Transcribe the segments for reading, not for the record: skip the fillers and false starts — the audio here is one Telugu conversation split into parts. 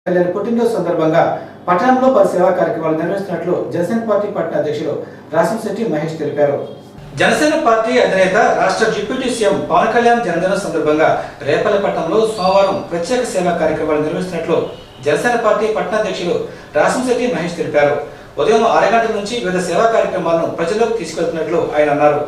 పుట్టినరోజు సందర్భంగా పట్టణంలో పలు సేవా కార్యక్రమాలు నిర్వహిస్తున్నట్లు జనసేన పార్టీ పట్టణ అధ్యక్షులు రాసంశెట్టి మహేష్ తెలిపారు. జనసేన పార్టీ అధినేత రాష్ట్ర డిప్యూటీ సీఎం పవన్ కళ్యాణ్ జన్మదినం సందర్భంగా రేపల్లెపట్నంలో సోమవారం ప్రత్యేక సేవా కార్యక్రమాలు నిర్వహిస్తున్నట్లు జనసేన పార్టీ పట్టణ అధ్యక్షులు రాసంశెట్టి మహేష్ తెలిపారు. ఉదయం 6 గంటల నుంచి వివిధ సేవా కార్యక్రమాలను ప్రజల్లోకి తీసుకెళ్తున్నట్లు ఆయన అన్నారు.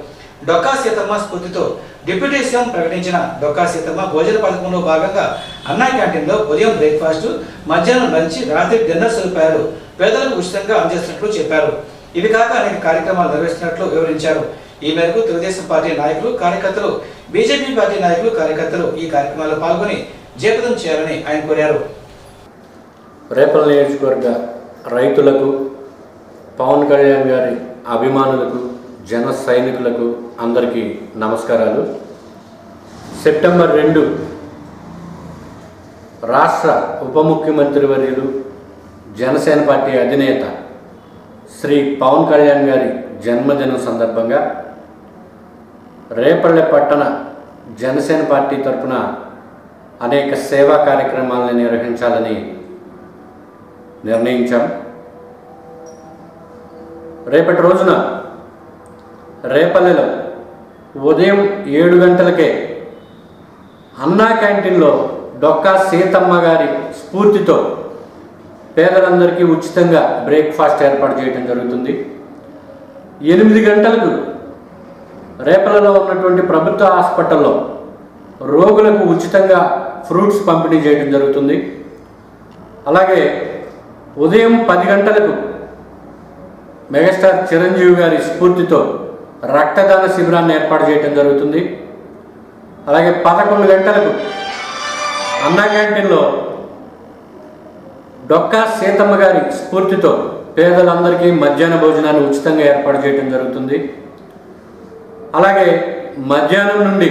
డొక్కా సీతమ్మ స్ఫూర్తితో డిప్యూటీ సీఎం ప్రకటించిన డొక్కా సీతమ్మ భోజన పథకంలో భాగంగా అన్నా క్యాంటీన్లో ఉదయం బ్రేక్ఫాస్ట్, మధ్యాహ్నం లంచ్, రాత్రి డిన్నర్ సదుపాయాలు పేదలకు ఉచితంగా అందజేస్తున్నట్లు చెప్పారు. ఇవి కాక అనేక కార్యక్రమాలు నిర్వహిస్తున్నట్లు వివరించారు. ఈ మేరకు తెలుగుదేశం పార్టీ నాయకులు, కార్యకర్తలు, బీజేపీ పార్టీ నాయకులు, కార్యకర్తలు ఈ కార్యక్రమాల్లో పాల్గొని జయప్రదం చేయాలని ఆయన కోరారు. రేపల్ల నియోజకవర్గ రైతులకు, పవన్ కళ్యాణ్ గారి అభిమానులకు, జన సైనికులకు అందరికీ నమస్కారాలు. సెప్టెంబర్ 2 రాష్ట్ర ఉప ముఖ్యమంత్రి వర్యులు, జనసేన పార్టీ అధినేత శ్రీ పవన్ కళ్యాణ్ గారి జన్మదినం సందర్భంగా రేపల్లె పట్టణ జనసేన పార్టీ తరఫున అనేక సేవా కార్యక్రమాలను నిర్వహించాలని నిర్ణయించాం. రేపటి రోజున రేపల్లెలో ఉదయం 7 గంటలకే అన్నా క్యాంటీన్లో డొక్కా సీతమ్మ గారి స్ఫూర్తితో పేదలందరికీ ఉచితంగా బ్రేక్ఫాస్ట్ ఏర్పాటు చేయడం జరుగుతుంది. 8 గంటలకు రేపల్లలో ఉన్నటువంటి ప్రభుత్వ హాస్పిటల్లో రోగులకు ఉచితంగా ఫ్రూట్స్ పంపిణీ చేయడం జరుగుతుంది. అలాగే ఉదయం 10 గంటలకు మెగాస్టార్ చిరంజీవి గారి స్ఫూర్తితో రక్తదాన శిబిరాన్ని ఏర్పాటు చేయడం జరుగుతుంది. అలాగే 11 గంటలకు అన్నా క్యాంటీన్లో డొక్కా సీతమ్మ గారి స్ఫూర్తితో పేదలందరికీ మధ్యాహ్న భోజనాన్ని ఉచితంగా ఏర్పాటు చేయడం జరుగుతుంది. అలాగే మధ్యాహ్నం నుండి